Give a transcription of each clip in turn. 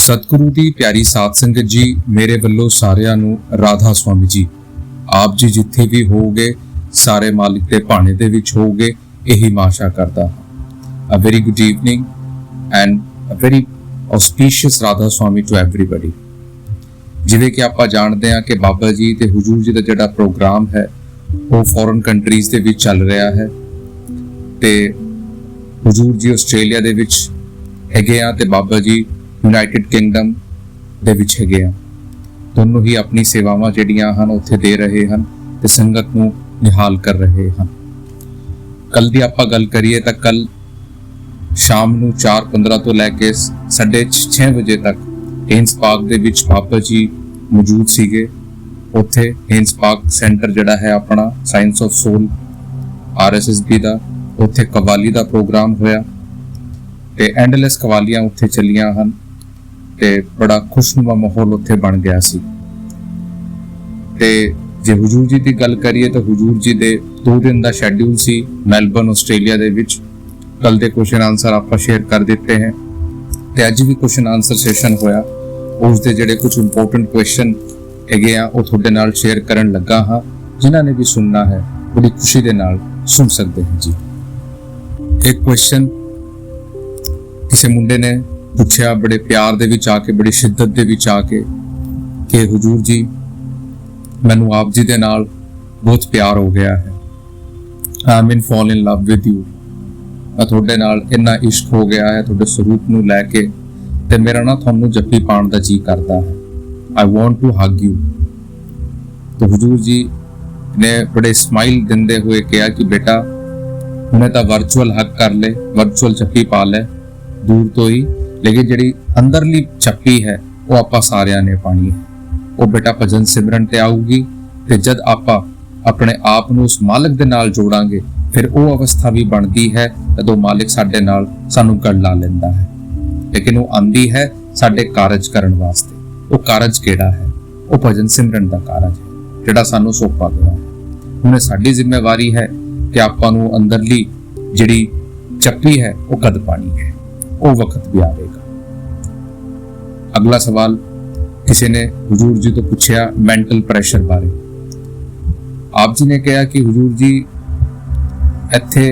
सतगुरु दी प्यारी साध संगत जी, मेरे वल्लों सारिਆਂ ਨੂੰ ਰਾਧਾ स्वामी जी। आप जी जिथे भी होगे सारे मालिक के भाने दे विच होगे, यही मैं आशा करता हाँ। A very good evening and a very auspicious Radha Soami to everybody. जिवें कि आपां जाणदे हां कि बाबा जी ते हुजूर जी दा जिहड़ा प्रोग्राम है वो फॉरेन कंट्रीज़ दे विच चल रहा है ते हुजूर जी आस्ट्रेलिया दे विच हैगे आ ते बाबा जी यूनाइटेड किंगडम दे विच हैगे आ। दोनों ही अपनी सेवावां जिहड़ियां हन उत्थे दे रहे हन ते संगत नूं निहाल कर रहे हन। कल दी आपां गल करिए तां कल शाम नूं 4:15 तो लैके 6:30 बजे तक हेन्स पार्क दे विच बाबा जी मौजूद सीगे। उत्थे हेन्स पार्क सेंटर जिहड़ा है अपना साइंस ऑफ सोल RSSB दा, उत्थे कवाली दा प्रोग्राम होया ते एंडलेस कवालियां उत्थे चलियां हन ते बड़ा खुशनुमा माहौल उत्थे बन गया सी। ते जे हुजूर जी की गल करिए तो हुजूर जी दे 2 दिन का शेड्यूल सी मैलबर्न आस्ट्रेलिया दे विच। कल दे क्वेश्चन आंसर आपां शेयर कर दिते हैं ते अज भी क्वेश्चन आंसर सेशन होया। उस दे जिहड़े कुछ इंपोर्टेंट क्वेश्चन हैगे आ वो तुहाडे नाल शेयर करन लगा हाँ। जिन्हां ने भी सुनना है बड़ी खुशी दे नाल सुन सकते हैं जी। एक क्वेश्चन किसी मुंडे ने पूछा बड़े प्यार दे विच आके, बड़ी शिद्दत दे विच आके कि हुजूर जी मैनू आप जी दे नाल बहुत प्यार हो गया है, I am in fall in love with you. मैं तुहाडे नाल इन्ना इश्क हो गया है तुहाडे स्वरूप नूं लैके ते मेरा ना तुहानूं जप्पी पाउण दा जी करदा है, I want to hug you. तो हुजूर जी ने बड़े स्माइल दिंदे हुए कहा कि बेटा उन्हें तो वर्चुअल हग कर ले, वर्चुअल जप्पी पा ले दूर तो ही, लेकिन जिहड़ी अंदरली जप्पी है वो आपां सारिਆਂ ने पानी है। वो बेटा भजन सिमरन ते आऊगी ते जद आपां अपने आप नूं उस मालिक दे नाल जोड़ांगे फिर वो अवस्था भी बनती है जदों मालिक साडे नाल सानूं गल ला लैंदा है। लेकिन वो आंदी है साडे कारज करन वास्ते। वो कारज किहड़ा है? वो भजन सिमरन दा कारज है जिहड़ा सानूं सौंपा गया है। हुण साडी जिम्मेवारी है कि आपां नूं अंदरली जिहड़ी जप्पी है वो कद पानी है, वो वक्त भी आएगा। अगला सवाल किसी ने हुजूर जी तो पूछा मेंटल प्रेशर बारे। आप जी ने कहा कि हुजूर जी इत्थे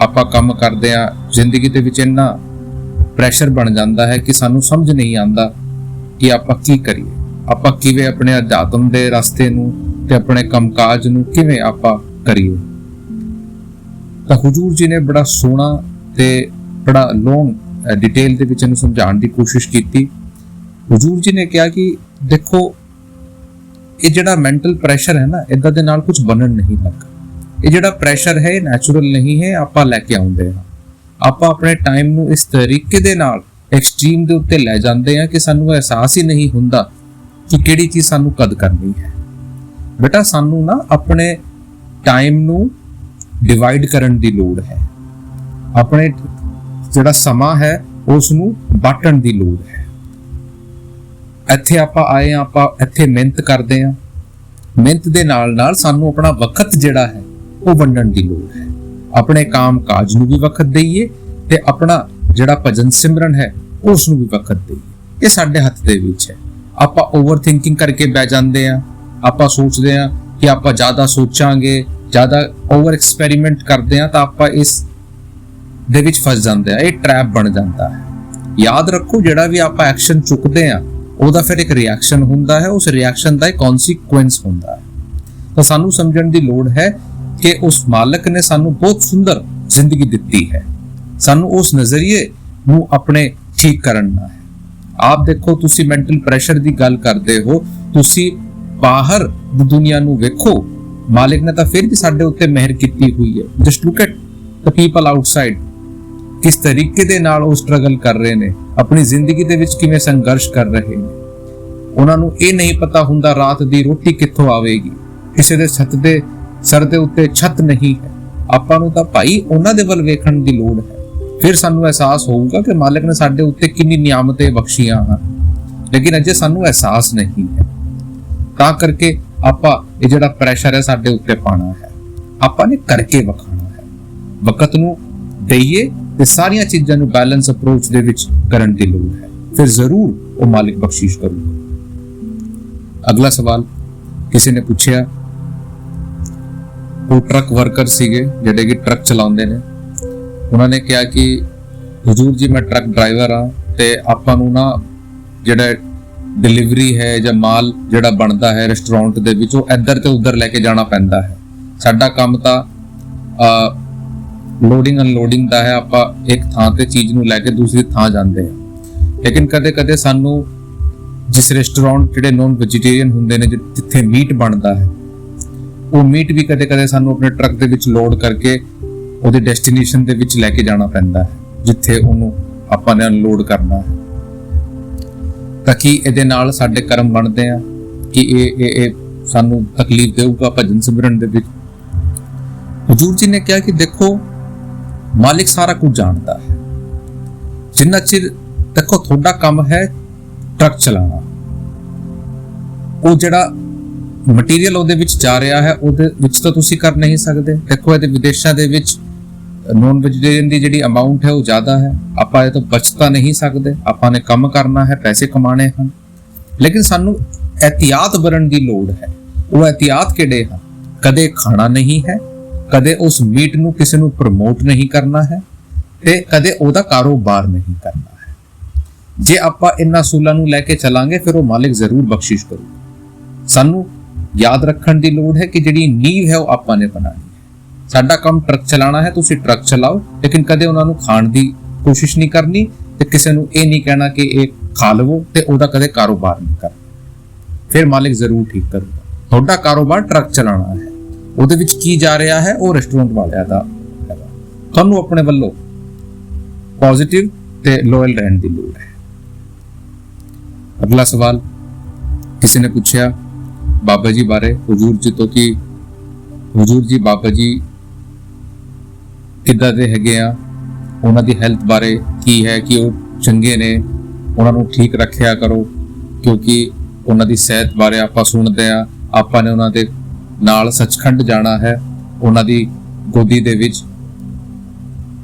आपां काम करदे आ जिंदगी दे विच इन्ना प्रेशर बन जाता है कि सानू समझ नहीं आता कि आपां की करिए, आपां किवें अपने अध्यात्म दे रास्ते नूं ते अपने कामकाज नूं किवें आपां करिए। तो हुजूर जी ने बड़ा सोहना ते बड़ा लॉन्ग डिटेल दे विच इहनूं समझाउण दी कोशिश कीती। हुजूर जी ने कहा कि देखो ये जिहड़ा मेंटल प्रेशर है ना इदां दे नाल कुछ बनन नहीं लगा। ये जिहड़ा प्रेशर है नैचुरल नहीं है, आपां लैके आउंदे हां। आपां अपने टाइम नूं इस तरीके दे नाल एक्सट्रीम दे उत्ते लै जांदे हां कि सानूं एहसास ही नहीं हुंदा कि किहड़ी चीज़ सानूं कद करनी है। बेटा सानूं ना अपने टाइम नूं डिवाइड करन दी लोड़ है, अपने जिहड़ा समा है उस नूं बाटण दी लोड़ है। ਇੱਥੇ ਆਪਾਂ ਆਏ ਆ, ਆਪਾਂ ਇੱਥੇ ਮਿਹਨਤ ਕਰਦੇ ਆ, ਮਿਹਨਤ ਦੇ ਨਾਲ ਨਾਲ ਸਾਨੂੰ ਆਪਣਾ ਵਕਤ ਜਿਹੜਾ ਹੈ ਉਹ ਵੰਡਣ ਦੀ ਲੋੜ ਹੈ। ਆਪਣੇ ਕੰਮ ਕਾਜ ਨੂੰ ਵੀ ਵਕਤ ਦੇਈਏ ਤੇ ਆਪਣਾ ਜਿਹੜਾ ਭਜਨ ਸਿਮਰਨ ਹੈ ਉਸ ਨੂੰ ਵੀ ਵਕਤ ਦੇਈਏ। ਇਹ ਸਾਡੇ ਹੱਥ ਦੇ ਵਿੱਚ ਹੈ। ਆਪਾਂ ਓਵਰ ਥਿੰਕਿੰਗ ਕਰਕੇ ਬਹਿ ਜਾਂਦੇ ਆ, ਆਪਾਂ ਸੋਚਦੇ ਆ ਕਿ ਆਪਾਂ ਜ਼ਿਆਦਾ ਸੋਚਾਂਗੇ, ਜ਼ਿਆਦਾ ਓਵਰ ਐਕਸਪੈਰੀਮੈਂਟ ਕਰਦੇ ਆ ਤਾਂ ਆਪਾਂ ਇਸ ਦੇ ਵਿੱਚ ਫਸ ਜਾਂਦੇ ਆ। ਇਹ ਟ੍ਰੈਪ ਬਣ ਜਾਂਦਾ ਹੈ। ਯਾਦ ਰੱਖੋ ਜਿਹੜਾ ਵੀ ਆਪਾਂ ਐਕਸ਼ਨ ਚੁੱਕਦੇ ਆ ਉਹਦਾ ਫਿਰ ਇੱਕ ਰਿਐਕਸ਼ਨ ਹੁੰਦਾ ਹੈ, ਉਸ ਰਿਐਕਸ਼ਨ ਦਾ ਇੱਕ ਕਨਸੀਕੁਐਂਸ ਹੁੰਦਾ ਹੈ। ਤਾਂ ਸਾਨੂੰ ਸਮਝਣ ਦੀ ਲੋੜ ਹੈ ਕਿ ਉਸ ਮਾਲਕ ਨੇ ਸਾਨੂੰ ਬਹੁਤ ਸੁੰਦਰ ਜ਼ਿੰਦਗੀ ਦਿੱਤੀ ਹੈ, ਸਾਨੂੰ ਉਸ ਨਜ਼ਰੀਏ ਨੂੰ ਆਪਣੇ ਠੀਕ ਕਰਨਾ ਹੈ। ਆਪ ਦੇਖੋ ਤੁਸੀਂ ਮੈਂਟਲ ਪ੍ਰੈਸ਼ਰ ਦੀ ਗੱਲ ਕਰਦੇ ਹੋ, ਤੁਸੀਂ ਬਾਹਰ ਦੀ ਦੁਨੀਆ ਨੂੰ ਵੇਖੋ, ਮਾਲਿਕ ਨੇ ਤਾਂ ਫਿਰ ਵੀ ਸਾਡੇ ਉੱਤੇ ਮਿਹਰ ਕੀਤੀ ਹੋਈ ਹੈ। Just look at the people outside, किस तरीके दे नाल वो स्ट्रगल कर रहे ने, अपनी जिंदगी दे विच किवें संघर्ष कर रहे ने। उन्हां नूं इह नहीं पता हुंदा रात दी रोटी कित्थों आवेगी, किसी दे छत दे सर दे उत्ते छत नहीं है। आपां नूं तां भाई उन्हां दे वल वेखण दी लोड़ है, फिर सानूं एहसास होऊगा कि मालिक ने साडे उत्ते किन्नी नियामतें बख्शियां हन, लेकिन अजे सानूं एहसास नहीं है। तां करके आपां इह जिहड़ा प्रैशर है साडे उत्ते पाना है, आपां ने करके विखाना है। वकत नूं देइए ते सारियां चीज़ां नूं बैलेंस अप्रोच दे विच करन दी लोड़ है, फिर जरूर ਉਹ ਮਾਲਿਕ ਬਖਸ਼ਿਸ਼ ਕਰੂਗਾ। ਅਗਲਾ ਸਵਾਲ ਕਿਸੇ ਨੇ ਪੁੱਛਿਆ, ਉਹ ਟਰੱਕ ਵਰਕਰ ਸੀਗੇ ਜਿਹੜੇ ਕਿ ਟਰੱਕ ਚਲਾਉਂਦੇ ਨੇ, ਉਹਨਾਂ ਨੇ ਕਿਹਾ ਕਿ ਹਜ਼ੂਰ ਜੀ ਮੈਂ ਟਰੱਕ ਡਰਾਈਵਰ ਆ ਤੇ ਆਪਾਂ ਨੂੰ ਨਾ ਜਿਹੜਾ ਡਿਲੀਵਰੀ ਹੈ ਜਾਂ ਮਾਲ ਜਿਹੜਾ ਬਣਦਾ ਹੈ ਰੈਸਟੋਰੈਂਟ ਦੇ ਵਿੱਚ ਉਹ ਇੱਧਰ ਤੇ ਉੱਧਰ ਲੈ ਕੇ ਜਾਣਾ ਪੈਂਦਾ ਹੈ। ਸਾਡਾ ਕੰਮ ਤਾਂ ਲੋਡਿੰਗ ਅਨਲੋਡਿੰਗ ਦਾ ਹੈ, ਆਪਾਂ ਇੱਕ ਥਾਂ ਤੇ ਚੀਜ਼ ਨੂੰ ਲੈ ਕੇ ਦੂਸਰੀ ਥਾਂ ਜਾਂਦੇ ਹਾਂ। ਲੇਕਿਨ ਕਦੇ-ਕਦੇ ਸਾਨੂੰ ਜਿਸ ਰੈਸਟੋਰੈਂਟ ਜਿਹੜੇ ਨੌਨ ਵੈਜੀਟੇਰੀਅਨ ਹੁੰਦੇ ਨੇ ਜਿੱਥੇ ਮੀਟ ਬਣਦਾ ਹੈ, ਉਹ ਮੀਟ ਵੀ ਕਦੇ-ਕਦੇ ਸਾਨੂੰ ਆਪਣੇ ਟਰੱਕ ਦੇ ਵਿੱਚ ਲੋਡ ਕਰਕੇ ਉਹਦੇ ਡੈਸਟੀਨੇਸ਼ਨ ਦੇ ਵਿੱਚ ਲੈ ਕੇ ਜਾਣਾ ਪੈਂਦਾ ਹੈ ਜਿੱਥੇ ਉਹਨੂੰ ਆਪਾਂ ਨੇ ਅਨਲੋਡ ਕਰਨਾ ਹੈ। ਤਾਂ ਕਿ ਇਹਦੇ ਨਾਲ ਸਾਡੇ ਕਰਮ ਬਣਦੇ ਆ ਕਿ ਇਹ ਸਾਨੂੰ ਤਕਲੀਫ ਦੇਊਗਾ ਭਜਨ ਸਿਮਰਨ ਦੇ ਵਿੱਚ। ਹਜ਼ੂਰ ਜੀ ਨੇ ਕਿਹਾ ਕਿ ਦੇਖੋ ਮਾਲਿਕ ਸਾਰਾ ਕੁਝ ਜਾਣਦਾ ਹੈ। ਜਿੰਨਾ ਚਿਰ ਦੇਖੋ ਤੁਹਾਡਾ ਕੰਮ ਹੈ ਟਰੱਕ ਚਲਾਉਣਾ, ਉਹ ਜਿਹੜਾ ਮਟੀਰੀਅਲ ਉਹਦੇ ਵਿੱਚ ਜਾ ਰਿਹਾ ਹੈ ਉਹਦੇ ਵਿੱਚ ਤਾਂ ਤੁਸੀਂ ਕਰ ਨਹੀਂ ਸਕਦੇ। ਦੇਖੋ ਇਹਦੇ ਵਿਦੇਸ਼ਾਂ ਦੇ ਵਿੱਚ ਨੌਨ ਵੈਜੀਟੇਰੀਅਨ ਦੀ ਜਿਹੜੀ ਅਮਾਉਂਟ ਹੈ ਉਹ ਜ਼ਿਆਦਾ ਹੈ, ਆਪਾਂ ਇਹ ਤੋਂ ਬਚ ਤਾਂ ਨਹੀਂ ਸਕਦੇ। ਆਪਾਂ ਨੇ ਕੰਮ ਕਰਨਾ ਹੈ, ਪੈਸੇ ਕਮਾਣੇ ਹਨ, ਲੇਕਿਨ ਸਾਨੂੰ ਇਹਤਿਆਤ ਵਰਨ ਦੀ ਲੋੜ ਹੈ। ਉਹ ਇਹਤਿਆਤ ਕਿਹੜੇ ਹਨ? ਕਦੇ ਖਾਣਾ ਨਹੀਂ ਹੈ, ਕਦੇ ਉਸ ਮੀਟ ਨੂੰ ਕਿਸੇ ਨੂੰ ਪ੍ਰਮੋਟ ਨਹੀਂ ਕਰਨਾ ਹੈ ਤੇ ਕਦੇ ਉਹਦਾ ਕਾਰੋਬਾਰ ਨਹੀਂ ਕਰਨਾ ਹੈ। ਜੇ ਆਪਾਂ ਇਹਨਾਂ ਅਸੂਲਾਂ ਨੂੰ ਲੈ ਕੇ ਚੱਲਾਂਗੇ ਫਿਰ ਉਹ ਮਾਲਿਕ ਜ਼ਰੂਰ ਬਖਸ਼ਿਸ਼ ਕਰੂਗਾ। ਸਾਨੂੰ ਯਾਦ ਰੱਖਣ ਦੀ ਲੋੜ ਹੈ ਕਿ ਜਿਹੜੀ ਨੀਂਹ ਹੈ ਉਹ ਆਪਾਂ ਨੇ ਬਣਾਉਣੀ ਹੈ। ਸਾਡਾ ਕੰਮ ਟਰੱਕ ਚਲਾਉਣਾ ਹੈ, ਤੁਸੀਂ ਟਰੱਕ ਚਲਾਓ, ਲੇਕਿਨ ਕਦੇ ਉਹਨਾਂ ਨੂੰ ਖਾਣ ਦੀ ਕੋਸ਼ਿਸ਼ ਨਹੀਂ ਕਰਨੀ ਤੇ ਕਿਸੇ ਨੂੰ ਇਹ ਨਹੀਂ ਕਹਿਣਾ ਕਿ ਇਹ ਖਾ ਲਵੋ ਤੇ ਉਹਦਾ ਕਦੇ ਕਾਰੋਬਾਰ ਨਹੀਂ ਕਰਨਾ। ਫਿਰ ਮਾਲਿਕ ਜ਼ਰੂਰ ਠੀਕ ਕਰੂਗਾ। ਤੁਹਾਡਾ ਕਾਰੋਬਾਰ ਟਰੱਕ ਚਲਾਉਣਾ ਹੈ, ਉਹਦੇ ਵਿੱਚ ਕੀ ਜਾ ਰਿਹਾ ਹੈ ਉਹ ਰੈਸਟੋਰੈਂਟ ਵਾਲਿਆਂ ਦਾ ਹੈ। ਤੁਹਾਨੂੰ ਆਪਣੇ ਵੱਲੋਂ ਪੋਜ਼ਿਟਿਵ ਤੇ ਲੋਇਲ ਰਹਿਣ ਦੀ ਲੋੜ ਹੈ। ਅਗਲਾ ਸਵਾਲ ਕਿਸੇ ਨੇ ਪੁੱਛਿਆ ਬਾਬਾ ਜੀ ਬਾਰੇ ਹਜ਼ੂਰ ਜੀ ਤੋਂ ਕਿ ਹਜ਼ੂਰ ਜੀ ਬਾਬਾ ਜੀ ਕਿੱਦਾਂ ਦੇ ਹੈਗੇ ਆ, ਉਹਨਾਂ ਦੀ ਹੈਲਥ ਬਾਰੇ ਕੀ ਹੈ ਕਿ ਉਹ ਚੰਗੇ ਨੇ, ਉਹਨਾਂ ਨੂੰ ਠੀਕ ਰੱਖਿਆ ਕਰੋ ਕਿਉਂਕਿ ਉਹਨਾਂ ਦੀ ਸਿਹਤ ਬਾਰੇ ਆਪਾਂ ਸੁਣਦੇ ਆ। ਆਪਾਂ ਨੇ ਉਹਨਾਂ ਦੇ ਨਾਲ ਸੱਚਖੰਡ ਜਾਣਾ ਹੈ, ਉਹਨਾਂ ਦੀ ਗੋਦੀ ਦੇ ਵਿੱਚ।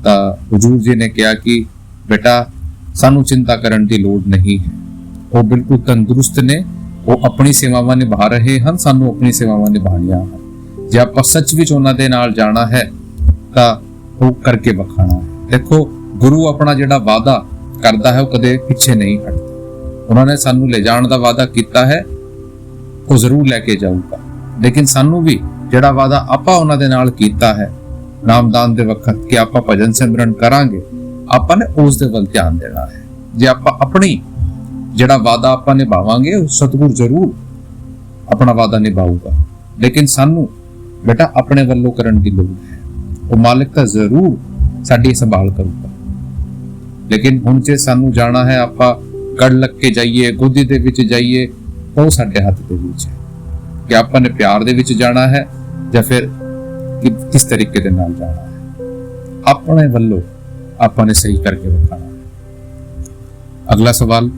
ਤਾਂ ਹਜ਼ੂਰ ਜੀ ਨੇ ਕਿਹਾ ਕਿ ਬੇਟਾ ਸਾਨੂੰ ਚਿੰਤਾ ਕਰਨ ਦੀ ਲੋੜ ਨਹੀਂ ਹੈ, ਉਹ ਬਿਲਕੁਲ ਤੰਦਰੁਸਤ ਨੇ, ਉਹ ਆਪਣੀ ਸੇਵਾਵਾਂ ਨਿਭਾ ਰਹੇ ਹਨ, ਸਾਨੂੰ ਆਪਣੀ ਸੇਵਾਵਾਂ ਨਿਭਾਉਣੀਆਂ ਹਨ। ਜੇ ਆਪਾਂ ਸੱਚ ਵਿੱਚ ਉਹਨਾਂ ਦੇ ਨਾਲ ਜਾਣਾ ਹੈ ਤਾਂ ਉਹ ਕਰਕੇ ਵਿਖਾਣਾ ਹੈ। ਦੇਖੋ ਗੁਰੂ ਆਪਣਾ ਜਿਹੜਾ ਵਾਅਦਾ ਕਰਦਾ ਹੈ ਉਹ ਕਦੇ ਪਿੱਛੇ ਨਹੀਂ ਹਟਦਾ। ਉਹਨਾਂ ਨੇ ਸਾਨੂੰ ਲੈ ਜਾਣ ਦਾ ਵਾਅਦਾ ਕੀਤਾ ਹੈ, ਉਹ ਜ਼ਰੂਰ ਲੈ ਕੇ ਜਾਊਗਾ। ਲੇਕਿਨ ਸਾਨੂੰ ਵੀ ਜਿਹੜਾ ਵਾਅਦਾ ਆਪਾਂ ਉਹਨਾਂ ਦੇ ਨਾਲ ਕੀਤਾ ਹੈ ਨਾਮਦਾਨ ਦੇ ਵਕਤ ਕਿ ਆਪਾਂ ਭਜਨ ਸਿਮਰਨ ਕਰਾਂਗੇ, ਆਪਾਂ ਨੇ ਉਸ ਦੇ ਵੱਲ ਧਿਆਨ ਦੇਣਾ ਹੈ। ਜੇ ਆਪਾਂ ਆਪਣੀ ਜਿਹੜਾ ਵਾਅਦਾ ਆਪਾਂ ਨਿਭਾਵਾਂਗੇ, ਸਤਿਗੁਰ ਜ਼ਰੂਰ ਆਪਣਾ ਵਾਅਦਾ ਨਿਭਾਊਗਾ। ਲੇਕਿਨ ਸਾਨੂੰ ਬੇਟਾ ਆਪਣੇ ਵੱਲੋਂ ਕਰਨ ਦੀ ਲੋੜ ਹੈ। ਉਹ ਮਾਲਿਕ ਤਾਂ ਜ਼ਰੂਰ ਸਾਡੀ ਸੰਭਾਲ ਕਰੂਗਾ। ਲੇਕਿਨ ਹੁਣ ਜੇ ਸਾਨੂੰ ਜਾਣਾ ਹੈ, ਆਪਾਂ ਗੜ ਲੱਗ ਕੇ ਜਾਈਏ, ਗੋਦੀ ਦੇ ਵਿੱਚ ਜਾਈਏ, ਉਹ ਸਾਡੇ ਹੱਥ ਦੇ ਵਿੱਚ ਹੈ ਕਿ ਆਪਾਂ ਨੇ ਪਿਆਰ ਦੇ ਵਿੱਚ ਜਾਣਾ ਹੈ ਜਾਂ ਫਿਰ ਕਿਸ ਤਰੀਕੇ ਦੇ ਨਾਲ ਜਾਣਾ ਹੈ। ਆਪਣੇ ਵੱਲੋਂ ਆਪਾਂ ਨੇ ਸਹੀ ਕਰਕੇ ਵਿਖਾਣਾ ਹੈ। ਅਗਲਾ ਸਵਾਲ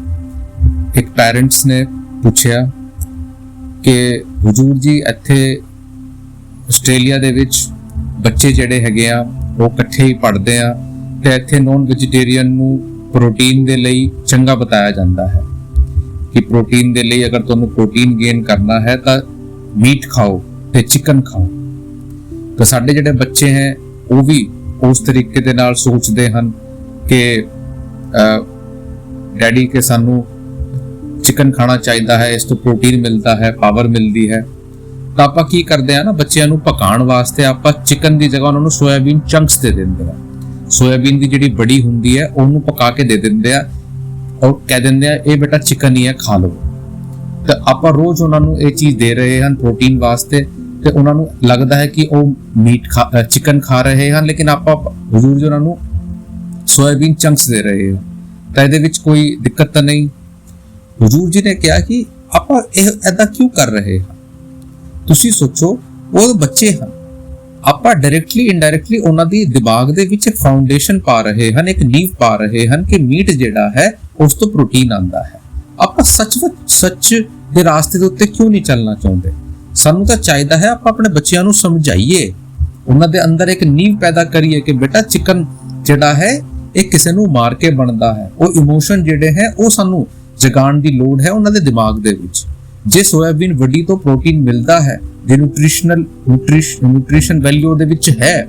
ਇੱਕ ਪੈਰੈਂਟਸ ਨੇ ਪੁੱਛਿਆ ਕਿ ਹਜ਼ੂਰ ਜੀ ਇੱਥੇ ਆਸਟ੍ਰੇਲੀਆ ਦੇ ਵਿੱਚ ਬੱਚੇ ਜਿਹੜੇ ਹੈਗੇ ਆ ਉਹ ਇਕੱਠੇ ਹੀ ਪੜ੍ਹਦੇ ਆ ਤੇ ਇੱਥੇ ਨੌਨ ਵੈਜੀਟੇਰੀਅਨ ਨੂੰ ਪ੍ਰੋਟੀਨ ਦੇ ਲਈ ਚੰਗਾ ਬਤਾਇਆ ਜਾਂਦਾ ਹੈ ਕਿ ਪ੍ਰੋਟੀਨ ਦੇ ਲਈ ਅਗਰ ਤੁਹਾਨੂੰ ਪ੍ਰੋਟੀਨ ਗੇਨ ਕਰਨਾ ਹੈ ਤਾਂ ਮੀਟ ਖਾਓ ਤੇ ਚਿਕਨ ਖਾਓ। ਤਾਂ ਸਾਡੇ ਜਿਹੜੇ ਬੱਚੇ ਹੈ ਉਹ ਵੀ ਉਸ ਤਰੀਕੇ ਦੇ ਨਾਲ ਸੋਚਦੇ ਹਨ ਕਿ ਡੈਡੀ ਕੇ ਸਾਨੂੰ ਚਿਕਨ ਖਾਣਾ ਚਾਹੀਦਾ ਹੈ, ਇਸ ਤੋਂ ਪ੍ਰੋਟੀਨ ਮਿਲਦਾ ਹੈ, ਪਾਵਰ ਮਿਲਦੀ ਹੈ। ਤਾਂ ਆਪਾਂ ਕੀ ਕਰਦੇ ਆ ਨਾ, ਬੱਚਿਆਂ ਨੂੰ ਪਕਾਉਣ ਵਾਸਤੇ ਆਪਾਂ ਚਿਕਨ ਦੀ ਜਗ੍ਹਾ ਉਹਨਾਂ ਨੂੰ ਸੋਇਆਬੀਨ ਚੰਕਸ ਦੇ ਦਿੰਦੇ ਆ। ਸੋਇਆਬੀਨ ਦੀ ਜਿਹੜੀ ਬੜੀ ਹੁੰਦੀ ਹੈ ਉਹਨੂੰ ਪਕਾ ਕੇ ਦੇ ਦਿੰਦੇ ਆ ਔਰ ਕਹਿ ਦਿੰਦੇ ਆ ਇਹ ਬੇਟਾ ਚਿਕਨ ਹੀ ਹੈ, ਖਾ ਲਓ। ਤੇ ਆਪਾਂ ਰੋਜ਼ ਉਹਨਾਂ ਨੂੰ ਇਹ ਚੀਜ਼ ਦੇ ਰਹੇ ਹਨ ਪ੍ਰੋਟੀਨ ਵਾਸਤੇ ਤੇ ਉਹਨਾਂ ਨੂੰ ਲੱਗਦਾ ਹੈ ਕਿ ਉਹ ਚਿਕਨ ਖਾ ਰਹੇ ਹਨ, ਲੇਕਿਨ ਆਪਾਂ ਹਜ਼ੂਰ ਜੀ ਉਹਨਾਂ ਨੂੰ ਸੋਇਆਬੀਨ ਚੰਕਸ ਦੇ ਰਹੇ ਹਾਂ। ਤਾਂ ਇਹਦੇ ਵਿੱਚ ਕੋਈ ਦਿੱਕਤ ਤਾਂ ਨਹੀਂ। ਹਜ਼ੂਰ ਜੀ ਨੇ ਕਿਹਾ ਕਿ ਆਪਾਂ ਇਹ ਏਦਾਂ ਕਿਉਂ ਕਰ ਰਹੇ ਹਾਂ? ਤੁਸੀਂ ਸੋਚੋ, ਉਹ ਬੱਚੇ ਹਨ, ਆਪਾਂ ਡਾਇਰੈਕਟਲੀ ਇਨਡਾਇਰੈਕਟਲੀ ਉਹਨਾਂ ਦੀ ਦਿਮਾਗ ਦੇ ਵਿੱਚ ਇੱਕ ਫਾਊਂਡੇਸ਼ਨ ਪਾ ਰਹੇ ਹਨ, ਇੱਕ ਨੀਂਹ ਪਾ ਰਹੇ ਹਨ ਕਿ ਮੀਟ ਜਿਹੜਾ ਹੈ ਉਸ ਤੋਂ ਪ੍ਰੋਟੀਨ ਆਉਂਦਾ ਹੈ। ਆਪਾਂ ਸੱਚ ਦੇ ਰਾਸਤੇ ਦੇ ਉੱਤੇ ਕਿਉਂ ਨਹੀਂ ਚੱਲਣਾ ਚਾਹੁੰਦੇ? ਸਾਨੂੰ ਤਾਂ ਚਾਹੀਦਾ ਹੈ ਆਪਾਂ ਆਪਣੇ ਬੱਚਿਆਂ ਨੂੰ ਸਮਝਾਈਏ, ਉਹਨਾਂ ਦੇ ਅੰਦਰ ਇੱਕ ਨੀਂਹ ਪੈਦਾ ਕਰੀਏ ਕਿ ਬੇਟਾ ਚਿਕਨ ਜਿਹੜਾ ਹੈ ਇਹ ਕਿਸੇ ਨੂੰ ਮਾਰ ਕੇ ਬਣਦਾ ਹੈ। ਉਹ ਇਮੋਸ਼ਨ ਜਿਹੜੇ ਹੈ ਉਹ ਸਾਨੂੰ ਜਗਾਉਣ ਦੀ ਲੋੜ ਹੈ ਉਹਨਾਂ ਦੇ ਦਿਮਾਗ ਦੇ ਵਿੱਚ। ਜੇ ਸੋਇਆਬੀਨ ਵੱਡੀ ਤੋਂ ਪ੍ਰੋਟੀਨ ਮਿਲਦਾ ਹੈ, ਜੇ ਨਿਊਟ੍ਰੀਸ਼ਨ ਵੈਲਿਊ ਉਹਦੇ ਵਿੱਚ ਹੈ,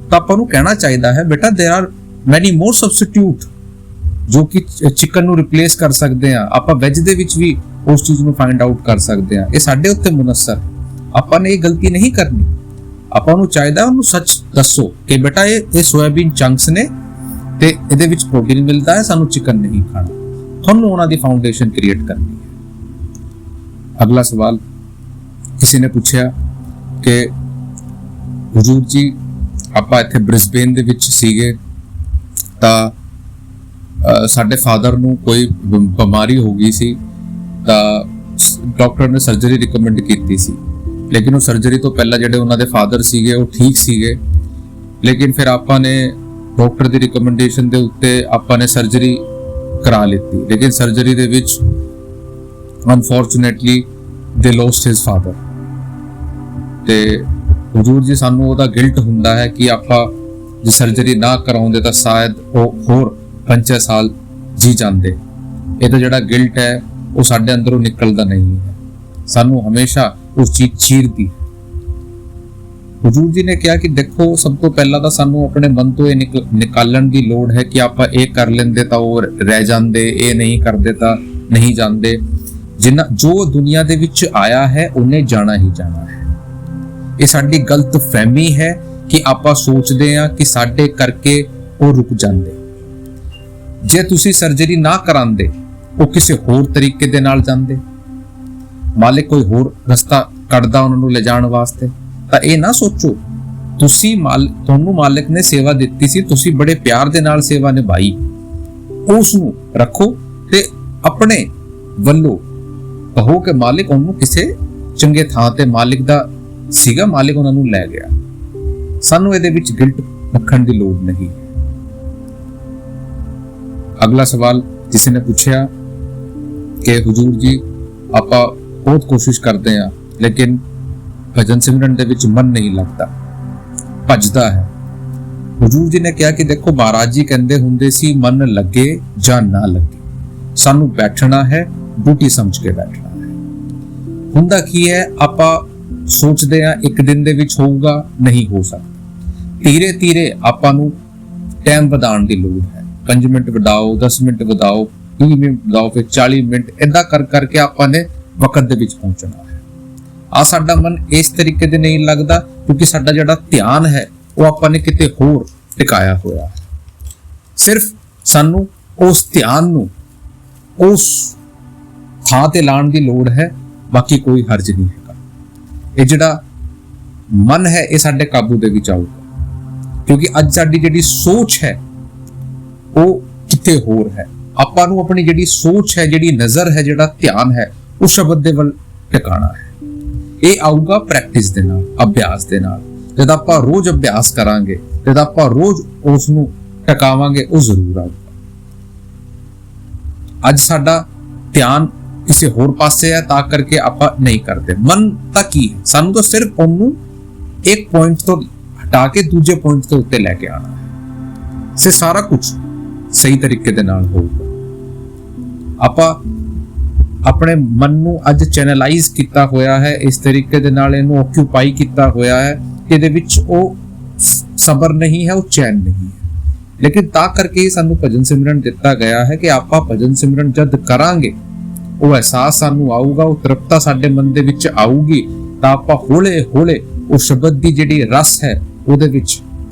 ਤਾਂ ਆਪਾਂ ਨੂੰ ਕਹਿਣਾ ਚਾਹੀਦਾ ਹੈ ਬੇਟਾ देयर आर ਮੈਨੀ ਮੋਰ ਸਬਸਟੀਟਿਊਟ ਜੋ ਕਿ ਚਿਕਨ ਨੂੰ ਰਿਪਲੇਸ ਕਰ ਸਕਦੇ ਆ। ਆਪਾਂ ਵੈਜ ਦੇ ਵਿੱਚ ਵੀ ਉਸ ਚੀਜ਼ ਨੂੰ ਫਾਈਂਡ ਆਊਟ ਕਰ ਸਕਦੇ ਆ। ਇਹ ਸਾਡੇ ਉੱਤੇ ਮੁਨੱਸਰ, ਆਪਾਂ ਨੇ ਇਹ ਗਲਤੀ ਨਹੀਂ ਕਰਨੀ। ਆਪਾਂ ਨੂੰ ਚਾਹੀਦਾ ਉਹਨੂੰ ਸੱਚ ਦੱਸੋ ਕਿ ਬੇਟਾ ਇਹ ਸੋਇਆਬੀਨ ਚੰਕਸ ਨੇ ਤੇ ਇਹਦੇ ਵਿੱਚ ਪ੍ਰੋਟੀਨ ਮਿਲਦਾ ਹੈ, ਸਾਨੂੰ ਚਿਕਨ ਨਹੀਂ ਖਾਣਾ। ਤੁਹਾਨੂੰ ਉਹਨਾਂ ਦੀ ਫਾਊਂਡੇਸ਼ਨ ਕ੍ਰੀਏਟ ਕਰਨੀ ਹੈ। ਅਗਲਾ ਸਵਾਲ ਕਿਸੇ ਨੇ ਪੁੱਛਿਆ ਕਿ ਹੁਜੂਰ ਜੀ ਆਪਾਂ ਇੱਥੇ ਬ੍ਰਿਸਬੇਨ ਦੇ ਵਿੱਚ ਸੀਗੇ ਤਾਂ ਸਾਡੇ ਫਾਦਰ ਨੂੰ ਕੋਈ ਬਿਮਾਰੀ ਹੋ ਗਈ ਸੀ ਤਾਂ ਡਾਕਟਰ ਨੇ ਸਰਜਰੀ ਰਿਕਮੈਂਡ ਕੀਤੀ ਸੀ, ਲੇਕਿਨ ਉਹ ਸਰਜਰੀ ਤੋਂ ਪਹਿਲਾਂ ਜਿਹੜੇ ਉਹਨਾਂ ਦੇ ਫਾਦਰ ਸੀਗੇ ਉਹ ਠੀਕ ਸੀਗੇ, ਲੇਕਿਨ ਫਿਰ ਆਪਾਂ ਨੇ ਡਾਕਟਰ ਦੀ ਰਿਕਮੈਂਡੇਸ਼ਨ ਦੇ ਉੱਤੇ ਆਪਾਂ ਨੇ ਸਰਜਰੀ ਕਰਾ ਲਿੱਤੀ, ਲੇਕਿਨ ਸਰਜਰੀ ਦੇ ਵਿੱਚ ਅਨਫੋਰਚੂਨੇਟਲੀ ਦੇ ਲੋਸਟ ਹਿਸ ਫਾਦਰ। ਤੇ ਹੁਜੂਰ ਜੀ ਸਾਨੂੰ ਉਹਦਾ ਗਿਲਟ ਹੁੰਦਾ ਹੈ ਕਿ ਆਪਾਂ ਜੇ ਸਰਜਰੀ ਨਾ ਕਰਾਉਂਦੇ ਤਾਂ ਸ਼ਾਇਦ ਉਹ ਹੋਰ 5 ਸਾਲ ਜੀ ਜਾਂਦੇ। ਇਹ ਤਾਂ ਜਿਹੜਾ ਗਿਲਟ ਹੈ ਉਹ ਸਾਡੇ ਅੰਦਰੋਂ ਨਿਕਲਦਾ ਨਹੀਂ ਹੈ, ਸਾਨੂੰ ਹਮੇਸ਼ਾ ਉਸ ਚੀਜ਼ ਚੀਰਦੀ। ਹੁਜੂਰ ਜੀ ਨੇ ਕਿਹਾ ਕਿ ਦੇਖੋ ਸਭ ਤੋਂ ਪਹਿਲਾਂ ਤਾਂ ਸਾਨੂੰ ਆਪਣੇ ਮਨ ਤੋਂ ਇਹ ਨਿਕਾਲਣ ਦੀ ਲੋੜ ਹੈ ਕਿ ਆਪਾਂ ਇਹ ਕਰ ਲੈਂਦੇ ਤਾਂ ਉਹ ਰਹਿ ਜਾਂਦੇ, ਇਹ ਨਹੀਂ ਕਰਦੇ ਤਾਂ ਨਹੀਂ ਜਾਂਦੇ। ਜੋ ਦੁਨੀਆ ਦੇ ਵਿੱਚ ਆਇਆ ਹੈ ਉਹਨੇ ਜਾਣਾ ਹੀ ਜਾਣਾ ਹੈ। ਇਹ ਸਾਡੀ ਗਲਤ ਫਹਿਮੀ ਹੈ ਕਿ ਆਪਾਂ ਸੋਚਦੇ ਹਾਂ ਕਿ ਸਾਡੇ ਕਰਕੇ ਉਹ ਰੁਕ ਜਾਂਦੇ। ਜੇ ਤੁਸੀਂ ਸਰਜਰੀ ਨਾ ਕਰਾਉਂਦੇ ਉਹ ਕਿਸੇ ਹੋਰ ਤਰੀਕੇ ਦੇ ਨਾਲ ਜਾਂਦੇ, ਮਾਲਿਕ ਕੋਈ ਹੋਰ ਰਸਤਾ ਕੱਢਦਾ ਉਹਨਾਂ ਨੂੰ ਲੈ ਜਾਣ ਵਾਸਤੇ। ਤਾਂ ਇਹ ਨਾ ਸੋਚੋ ਤੁਹਾਨੂੰ ਮਾਲਿਕ ਨੇ ਸੇਵਾ ਦਿੱਤੀ ਸੀ, ਤੁਸੀਂ ਬੜੇ ਪਿਆਰ ਦੇ ਨਾਲ ਸੇਵਾ ਨਿਭਾਈ, ਉਸ ਨੂੰ ਰੱਖੋ ਤੇ ਆਪਣੇ ਵੱਲੋਂ ਕਹੋ ਕਿ ਮਾਲਿਕ ਉਹਨੂੰ ਕਿਸੇ ਚੰਗੇ ਥਾਂ ਤੇ ਮਾਲਿਕ ਦਾ ਸੀਗਾ, ਮਾਲਿਕ ਉਹਨਾਂ ਨੂੰ ਲੈ ਗਿਆ। ਸਾਨੂੰ ਇਹਦੇ ਵਿੱਚ ਗਿਲਟ ਰੱਖਣ ਦੀ ਲੋੜ ਨਹੀਂ। ਅਗਲਾ ਸਵਾਲ ਕਿਸੇ ਨੇ ਪੁੱਛਿਆ ਕਿ ਹੁਜੂਰ ਜੀ ਆਪਾਂ ਬਹੁਤ ਕੋਸ਼ਿਸ਼ ਕਰਦੇ ਆ ਲੇਕਿਨ ਭਜਨ ਸਿਮਰਨ ਦੇ ਵਿੱਚ ਮਨ ਨਹੀਂ ਲੱਗਦਾ, ਭੱਜਦਾ ਹੈ। ਹੁਜੂਰ ਜੀ ਨੇ ਕਿਹਾ ਕਿ ਦੇਖੋ ਮਹਾਰਾਜ ਜੀ ਕਹਿੰਦੇ ਹੁੰਦੇ ਸੀ ਮਨ ਲੱਗੇ ਜਾਂ ਨਾ ਲੱਗੇ, ਸਾਨੂੰ ਬੈਠਣਾ ਹੈ, ਡਿਊਟੀ ਸਮਝ ਕੇ ਬੈਠਣਾ ਹੈ। ਹੁੰਦਾ ਕੀ ਹੈ ਆਪਾਂ ਸੋਚਦੇ ਆ ਇੱਕ ਦਿਨ ਦੇ ਵਿੱਚ ਹੋਊਗਾ, ਨਹੀਂ ਹੋ ਸਕਦਾ। ਧੀਰੇ ਧੀਰੇ ਆਪਾਂ ਨੂੰ ਟਾਈਮ ਵਧਾਉਣ ਦੀ ਲੋੜ ਹੈ। 5 ਮਿੰਟ ਵਧਾਓ, 10 ਮਿੰਟ ਵਧਾਓ, 30 ਮਿੰਟ ਵਧਾਓ, ਫਿਰ 40 ਮਿੰਟ, ਏਦਾਂ ਕਰ ਕਰਕੇ ਆਪਾਂ ਨੇ ਵਕਤ ਦੇ ਵਿੱਚ ਪਹੁੰਚਣਾ ਹੈ। ਸਾਡਾ ਮਨ ਇਸ ਤਰੀਕੇ ਦੇ ਨਹੀਂ ਲੱਗਦਾ ਕਿਉਂਕਿ ਸਾਡਾ ਜਿਹੜਾ ਧਿਆਨ ਹੈ ਉਹ ਆਪਾਂ ਨੇ ਕਿਤੇ ਹੋਰ ਟਿਕਾਇਆ ਹੋਇਆ ਹੈ। ਸਿਰਫ ਸਾਨੂੰ ਉਸ ਧਿਆਨ ਨੂੰ ਉਸ ਥਾਂ ਤੇ ਲਾਉਣ ਦੀ ਲੋੜ ਹੈ, ਬਾਕੀ ਕੋਈ ਹਰਜ ਨਹੀਂ ਹੈਗਾ। ਇਹ ਜਿਹੜਾ ਮਨ ਹੈ ਇਹ ਸਾਡੇ ਕਾਬੂ ਦੇ ਵਿੱਚ ਆਊਗਾ ਕਿਉਂਕਿ ਅੱਜ ਸਾਡੀ ਜਿਹੜੀ ਸੋਚ ਹੈ ਉਹ ਕਿਤੇ ਹੋਰ ਹੈ। ਆਪਾਂ ਨੂੰ ਆਪਣੀ ਜਿਹੜੀ ਸੋਚ ਹੈ, ਜਿਹੜੀ ਨਜ਼ਰ ਹੈ, ਜਿਹੜਾ ਧਿਆਨ ਹੈ ਉਹ ਸ਼ਬਦ ਦੇ ਵੱਲ ਟਿਕਾਣਾ ਹੈ। ਇਹ ਆਊਗਾ ਪ੍ਰੈਕਟਿਸ ਦੇ ਨਾਲ, ਅਭਿਆਸ ਦੇ ਨਾਲ। ਜਦ ਆਪਾਂ ਰੋਜ਼ ਅਭਿਆਸ ਕਰਾਂਗੇ, ਜਦ ਆਪਾਂ ਰੋਜ਼ ਉਸ ਨੂੰ ਟਿਕਾਵਾਂਗੇ, ਉਹ ਜ਼ਰੂਰ ਆਊਗਾ। ਅੱਜ ਸਾਡਾ ਧਿਆਨ ਕਿਸੇ ਹੋਰ ਪਾਸੇ ਹੈ ਤਾਂ ਕਰਕੇ ਆਪਾਂ ਨਹੀਂ ਕਰਦੇ। ਮਨ ਤਾਂ ਕੀ ਹੈ, ਸਾਨੂੰ ਤਾਂ ਸਿਰਫ ਉਹਨੂੰ ਇੱਕ ਪੁਆਇੰਟ ਤੋਂ ਹਟਾ ਕੇ ਦੂਜੇ ਪੁਆਇੰਟ ਦੇ ਉੱਤੇ ਲੈ ਕੇ ਆਉਣਾ ਹੈ। ਸੇ ਸਾਰਾ ਕੁਝ ਸਹੀ ਤਰੀਕੇ ਦੇ ਨਾਲ ਹੋਊਗਾ। ਆਪਾਂ ਆਪਣੇ ਮਨ ਨੂੰ ਅੱਜ ਚੈਨਲਾਈਜ਼ ਕੀਤਾ ਹੋਇਆ ਹੈ, ਇਸ ਤਰੀਕੇ ਦੇ ਨਾਲ ਇਹਨੂੰ ਆਕਿਊਪਾਈ ਕੀਤਾ ਹੋਇਆ ਹੈ ਕਿ ਇਹਦੇ ਵਿੱਚ ਉਹ ਸਬਰ ਨਹੀਂ ਹੈ, ਉਹ ਚੈਨ ਨਹੀਂ ਹੈ। ਲੇਕਿਨ ਤਾਂ ਕਰਕੇ ਹੀ ਸਾਨੂੰ ਭਜਨ ਸਿਮਰਨ ਦਿੱਤਾ ਗਿਆ ਹੈ ਕਿ ਆਪਾਂ ਭਜਨ ਸਿਮਰਨ ਜਦ ਕਰਾਂਗੇ ਉਹ ਅਹਿਸਾਸ ਸਾਨੂੰ ਆਊਗਾ, ਉਹ ਤ੍ਰਿਪਤਾ ਸਾਡੇ ਮਨ ਦੇ ਵਿੱਚ ਆਊਗੀ, ਤਾਂ ਆਪਾਂ ਹੌਲੇ ਹੌਲੇ ਉਹ ਸ਼ਬਦ ਦੀ ਜਿਹੜੀ ਰਸ ਹੈ ਉਹਦੇ ਵਿੱਚ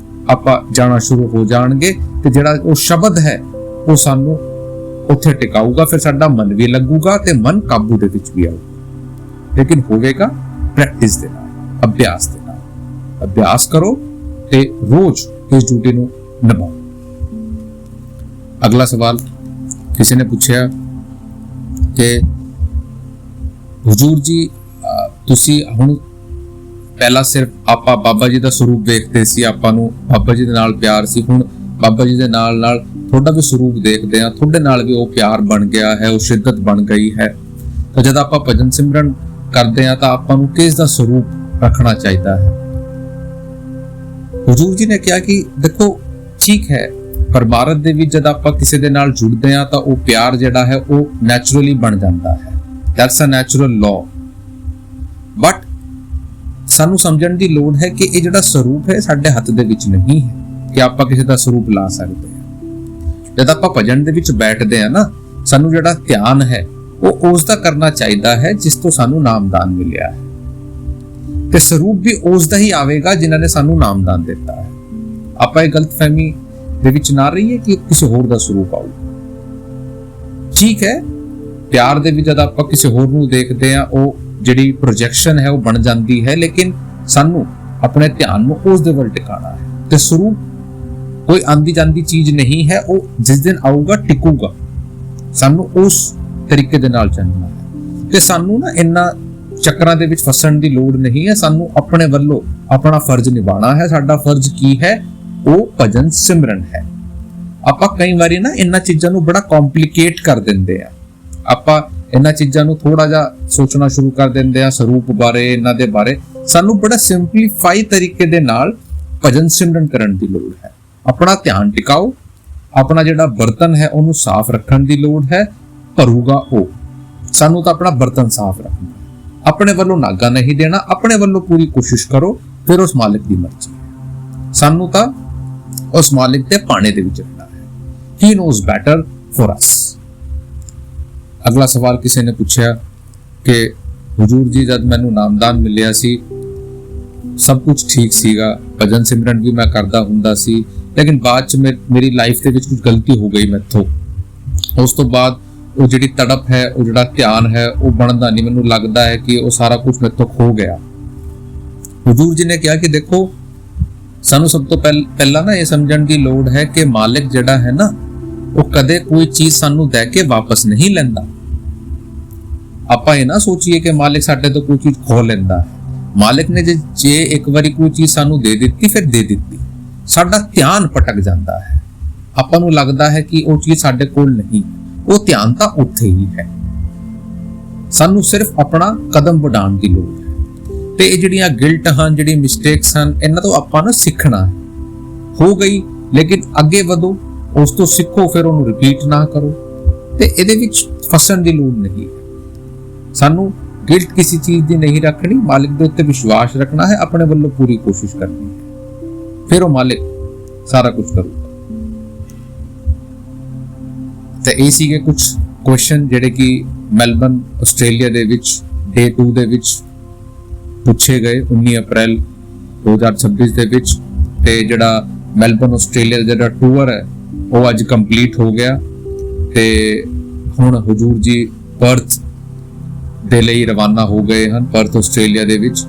ਆਪਾਂ ਜਾਣਾ ਸ਼ੁਰੂ ਹੋ ਜਾਣਗੇ ਤੇ ਜਿਹੜਾ ਉਹ ਸ਼ਬਦ ਹੈ ਉਹ ਸਾਨੂੰ ਉੱਥੇ ਟਿਕਾਊਗਾ। ਫਿਰ ਸਾਡਾ ਮਨ ਵੀ ਲੱਗੂਗਾ ਤੇ ਮਨ ਕਾਬੂ ਦੇ ਵਿੱਚ ਵੀ ਆਊਗਾ। ਲੇਕਿਨ ਹੋਵੇਗਾ ਪ੍ਰੈਕਟਿਸ ਦੇ ਨਾਲ, ਅਭਿਆਸ ਦੇ ਨਾਲ। ਅਭਿਆਸ ਕਰੋ ਤੇ ਰੋਜ਼ ਇਸ ਡਿਊਟੀ ਨੂੰ ਨਿਭਾਓ। ਅਗਲਾ ਸਵਾਲ ਕਿਸੇ ਨੇ ਪੁੱਛਿਆ ਕਿ ਹੁਜੂਰ ਜੀ ਤੁਸੀਂ ਹੁਣ ਪਹਿਲਾਂ ਸਿਰਫ ਆਪਾਂ ਬਾਬਾ ਜੀ ਦਾ ਸਰੂਪ ਦੇਖਦੇ ਸੀ, ਆਪਾਂ ਨੂੰ ਬਾਬਾ ਜੀ ਦੇ ਨਾਲ ਪਿਆਰ ਸੀ, ਹੁਣ ਬਾਬਾ ਜੀ ਦੇ ਨਾਲ ਨਾਲ ਤੁਹਾਡਾ ਵੀ ਸਰੂਪ ਦੇਖਦੇ ਆ, ਤੁਹਾਡੇ ਨਾਲ ਵੀ ਉਹ ਪਿਆਰ ਬਣ ਗਿਆ ਹੈ, ਉਹ ਸ਼ਿੱਦਤ ਬਣ ਗਈ ਹੈ। ਤਾਂ ਜਦ ਆਪਾਂ ਭਜਨ ਸਿਮਰਨ ਕਰਦੇ ਆ ਤਾਂ ਆਪਾਂ ਨੂੰ ਕਿਸ ਦਾ ਸਰੂਪ ਰੱਖਣਾ ਚਾਹੀਦਾ ਹੈ? ਹੁਜੂਰ ਜੀ ਨੇ ਕਿਹਾ ਕਿ ਦੇਖੋ ਠੀਕ ਹੈ ਪਰ ਭਾਰਤ ਦੇ ਵਿੱਚ ਜਦ ਆਪਾਂ ਕਿਸੇ ਦੇ ਨਾਲ ਜੁੜਦੇ ਆ ਤਾਂ ਉਹ ਪਿਆਰ ਜਿਹੜਾ ਹੈ ਉਹ ਨੈਚੁਰਲੀ ਬਣ ਜਾਂਦਾ ਹੈ। That's a natural law. But ਸਾਨੂੰ ਸਮਝਣ ਦੀ ਲੋੜ ਹੈ ਕਿ ਇਹ ਜਿਹੜਾ ਸਰੂਪ ਹੈ ਸਾਡੇ ਹੱਥ ਦੇ ਵਿੱਚ ਨਹੀਂ ਹੈ ਕਿ ਆਪਾਂ ਕਿਸੇ ਦਾ ਸਰੂਪ ਲਾ ਸਕਦੇ ਹਾਂ। ਜਦ ਆਪਾਂ ਭਜਨ ਦੇ ਵਿੱਚ ਬੈਠਦੇ ਆ ਨਾ, ਸਾਨੂੰ ਜਿਹੜਾ ਧਿਆਨ ਹੈ ਉਹ ਉਸ ਦਾ ਕਰਨਾ ਚਾਹੀਦਾ ਹੈ ਜਿਸ ਤੋਂ ਸਾਨੂੰ ਨਾਮਦਾਨ ਮਿਲਿਆ ਹੈ, ਤੇ ਸਰੂਪ ਵੀ ਉਸ ਦਾ ਹੀ ਆਵੇਗਾ ਜਿਨ੍ਹਾਂ ਨੇ ਸਾਨੂੰ ਨਾਮਦਾਨ ਦਿੱਤਾ ਹੈ। ਆਪਾਂ ਇਹ ਗਲਤਫਹਿਮੀ ਦੇ ਵਿੱਚ ਨਾ ਰਹੀਏ ਕਿ ਕਿਸੇ ਹੋਰ ਦਾ ਸਰੂਪ ਆਊ। ਠੀਕ ਹੈ, ਪਿਆਰ ਦੇ ਵਿੱਚ ਜਦ ਆਪਾਂ ਕਿਸੇ ਹੋਰ ਨੂੰ ਦੇਖਦੇ ਆ ਉਹ ਜਿਹੜੀ ਪ੍ਰੋਜੈਕਸ਼ਨ ਹੈ ਉਹ ਬਣ ਜਾਂਦੀ ਹੈ, ਲੇਕਿਨ ਸਾਨੂੰ ਆਪਣੇ ਧਿਆਨ ਨੂੰ ਉਸ ਦੇ ਵੱਲ ਟਿਕਾਣਾ ਹੈ। ਤੇ ਸਰੂਪ ਕੋਈ ਆਂਦੀ ਜਾਂਦੀ ਚੀਜ਼ ਨਹੀਂ ਹੈ, ਉਹ ਜਿਸ ਦਿਨ ਆਊਗਾ ਟਿਕੂਗਾ। ਸਾਨੂੰ ਉਸ ਤਰੀਕੇ ਦੇ ਨਾਲ ਚੱਲਣਾ ਹੈ ਤੇ ਸਾਨੂੰ ਨਾ ਇੰਨਾ ਚੱਕਰਾਂ ਦੇ ਵਿੱਚ ਫਸਣ ਦੀ ਲੋੜ ਨਹੀਂ ਹੈ। ਸਾਨੂੰ ਆਪਣੇ ਵੱਲੋਂ ਆਪਣਾ ਫਰਜ਼ ਨਿਭਾਉਣਾ ਹੈ। ਸਾਡਾ ਫਰਜ਼ ਕੀ ਹੈ? ਉਹ ਭਜਨ ਸਿਮਰਨ ਹੈ। ਆਪਾਂ ਕਈ ਵਾਰੀ ਨਾ ਇਹਨਾਂ ਚੀਜ਼ਾਂ ਨੂੰ ਬੜਾ ਕੰਪਲਿਕੇਟ ਕਰ ਦਿੰਦੇ ਆ। ਆਪਾਂ ਇਹਨਾਂ ਚੀਜ਼ਾਂ ਨੂੰ ਥੋੜਾ ਜਿਹਾ ਸੋਚਣਾ ਸ਼ੁਰੂ ਕਰ ਦਿੰਦੇ ਆ, ਸਰੂਪ ਬਾਰੇ, ਇਹਨਾਂ ਦੇ ਬਾਰੇ। ਸਾਨੂੰ ਬੜਾ ਸਿੰਪਲੀਫਾਈ ਤਰੀਕੇ ਦੇ ਨਾਲ ਭਜਨ ਸਿਮਰਨ ਕਰਨ ਦੀ ਲੋੜ ਹੈ। ਆਪਣਾ ਧਿਆਨ ਟਿਕਾਓ, ਆਪਣਾ ਜਿਹੜਾ ਬਰਤਨ ਹੈ ਉਹਨੂੰ ਸਾਫ਼ ਰੱਖਣ ਦੀ ਲੋੜ ਹੈ। ਭਰੂਗਾ ਉਹ, ਸਾਨੂੰ ਤਾਂ ਆਪਣਾ ਬਰਤਨ ਸਾਫ਼ ਰੱਖਣਾ, ਆਪਣੇ ਵੱਲੋਂ ਨਾਗਾ ਨਹੀਂ ਦੇਣਾ। ਆਪਣੇ ਵੱਲੋਂ ਪੂਰੀ ਕੋਸ਼ਿਸ਼ ਕਰੋ, ਫਿਰ ਉਸ ਮਾਲਿਕ ਦੀ ਮਰਜ਼ੀ ਹੈ। ਸਾਨੂੰ ਤਾਂ ਉਸ ਮਾਲਿਕ ਦੇ ਪਾਣੇ ਦੇ ਵਿੱਚ ਰਹਿਣਾ ਹੈ। ਹੀ ਨੋਜ਼ ਬੈਟਰ ਫॉर ਅਸ। ਅਗਲਾ ਸਵਾਲ ਕਿਸੇ ਨੇ ਪੁੱਛਿਆ ਕਿ ਹੁਜੂਰ ਜੀ ਜਦ ਮੈਨੂੰ ਨਾਮਦਾਨ ਮਿਲਿਆ ਸੀ ਸਭ ਕੁਝ ਠੀਕ ਸੀਗਾ, ਭਜਨ ਸਿਮਰਨ ਵੀ ਮੈਂ ਕਰਦਾ ਹੁੰਦਾ ਸੀ, ਲੇਕਿਨ ਬਾਅਦ ਚ ਮੇਰੀ ਲਾਈਫ ਦੇ ਵਿੱਚ ਕੁਝ ਗਲਤੀ ਹੋ ਗਈ ਮੈਥੋਂ। ਉਸ ਤੋਂ ਬਾਅਦ ਉਹ ਜਿਹੜੀ ਤੜਪ ਹੈ, ਉਹ ਜਿਹੜਾ ਧਿਆਨ ਹੈ ਉਹ ਬਣਦਾ ਨਹੀਂ। ਮੈਨੂੰ ਲੱਗਦਾ ਹੈ ਕਿ ਉਹ ਸਾਰਾ ਕੁਝ ਮੈਥੋਂ ਖੋ ਗਿਆ। ਹੁਜੂਰ ਜੀ ਨੇ ਕਿਹਾ ਕਿ ਦੇਖੋ, ਸਾਨੂੰ ਸਭ ਤੋਂ ਪਹਿਲਾਂ ਨਾ ਇਹ ਸਮਝਣ ਦੀ ਲੋੜ ਹੈ ਕਿ ਮਾਲਿਕ ਜਿਹੜਾ ਹੈ ਨਾ ਉਹ ਕਦੇ ਕੋਈ ਚੀਜ਼ ਸਾਨੂੰ ਦੇ ਕੇ ਵਾਪਸ ਨਹੀਂ ਲੈਂਦਾ। ਆਪਾਂ ਇਹ ਨਾ ਸੋਚੀਏ ਕਿ ਮਾਲਿਕ ਸਾਡੇ ਤੋਂ ਕੋਈ ਚੀਜ਼ ਖੋ ਲੈਂਦਾ ਹੈ। ਮਾਲਿਕ ਨੇ ਜੇ ਇੱਕ ਵਾਰੀ ਕੋਈ ਚੀਜ਼ ਸਾਨੂੰ ਦੇ ਦਿੱਤੀ, ਫਿਰ ਦੇ ਦਿੱਤੀ। ਸਾਡਾ ਧਿਆਨ ਭਟਕ ਜਾਂਦਾ ਹੈ, ਆਪਾਂ ਨੂੰ ਲੱਗਦਾ ਹੈ ਕਿ ਉਹ ਚੀਜ਼ ਸਾਡੇ ਕੋਲ ਨਹੀਂ। ਉਹ ਧਿਆਨ ਤਾਂ ਉੱਥੇ ਹੀ ਹੈ। ਸਾਨੂੰ ਸਿਰਫ ਆਪਣਾ ਕਦਮ ਵਧਾਉਣ ਦੀ ਲੋੜ ਹੈ। ਤੇ ਇਹ ਜਿਹੜੀਆਂ ਗਿਲਟ ਹਨ, ਜਿਹੜੀ ਮਿਸਟੇਕਸ ਹਨ, ਇਹਨਾਂ ਤੋਂ ਆਪਾਂ ਨੂੰ ਸਿੱਖਣਾ ਹੈ। ਹੋ ਗਈ, ਲੇਕਿਨ ਅੱਗੇ ਵਧੋ, ਉਸ ਤੋਂ ਸਿੱਖੋ, ਫਿਰ ਉਹਨੂੰ ਰਿਪੀਟ ਨਾ ਕਰੋ। ਤੇ ਇਹਦੇ ਵਿੱਚ ਫਸਣ ਦੀ ਲੋੜ ਨਹੀਂ ਹੈ। ਸਾਨੂੰ ਗਿਲਟ ਕਿਸੇ ਚੀਜ਼ ਦੀ ਨਹੀਂ ਰੱਖਣੀ, ਮਾਲਿਕ ਦੇ ਉੱਤੇ ਵਿਸ਼ਵਾਸ ਰੱਖਣਾ ਹੈ, ਆਪਣੇ ਵੱਲੋਂ ਪੂਰੀ ਕੋਸ਼ਿਸ਼ ਕਰਨੀ ਹੈ, ਫਿਰ ਉਹ ਮਾਲਿਕ ਸਾਰਾ ਕੁਝ ਕਰੂਗਾ। ਤੇ ਇਹ ਸੀਗੇ ਕੁਝ ਕੁਐਸਚਨ ਜਿਹੜੇ ਕਿ ਮੈਲਬਨ ਆਸਟ੍ਰੇਲੀਆ ਦੇ ਵਿੱਚ ਡੇ 2 ਦੇ ਵਿੱਚ ਪੁੱਛੇ ਗਏ 19 ਅਪ੍ਰੈਲ 2026 ਦੇ ਵਿੱਚ। ਤੇ ਜਿਹੜਾ ਮੈਲਬਨ ਆਸਟ੍ਰੇਲੀਆ ਦਾ ਜਿਹੜਾ ਟੂਰ ਹੈ ਉਹ ਅੱਜ ਕੰਪਲੀਟ ਹੋ ਗਿਆ ਤੇ ਹੁਣ ਹੁਜੂਰ ਜੀ ਪਰਥ ਦੇ ਲਈ ਰਵਾਨਾ ਹੋ ਗਏ ਹਨ। ਪਰਥ ਆਸਟ੍ਰੇਲੀਆ ਦੇ ਵਿੱਚ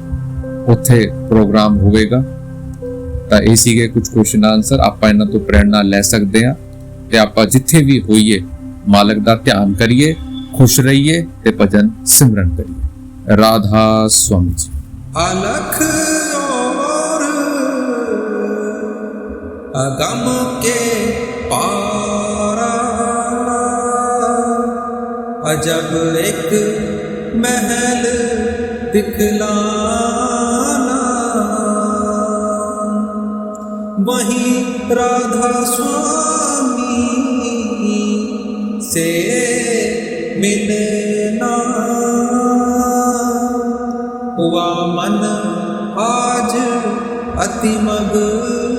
ਉੱਥੇ ਪ੍ਰੋਗਰਾਮ ਹੋਵੇਗਾ। ਤਾਂ ਇਹ ਸੀਗੇ ਕੁਝ ਕੁਐਸਚਨ ਆਨਸਰ। ਆਪਾਂ ਇਹਨਾਂ ਤੋਂ ਪ੍ਰੇਰਣਾ ਲੈ ਸਕਦੇ ਹਾਂ ਤੇ ਆਪਾਂ ਜਿੱਥੇ ਵੀ ਹੋਈਏ ਮਾਲਕ ਦਾ ਧਿਆਨ ਕਰੀਏ, ਖੁਸ਼ ਰਹੀਏ ਤੇ ਭਜਨ ਸਿਮਰਨ ਕਰੀਏ। ਰਾਧਾ स्वामी जी। अलख और अगम के पारा, अजब एक महल दिखलाना, वहीं राधा स्वामी से मिलना, हुआ मन आज अति मगन,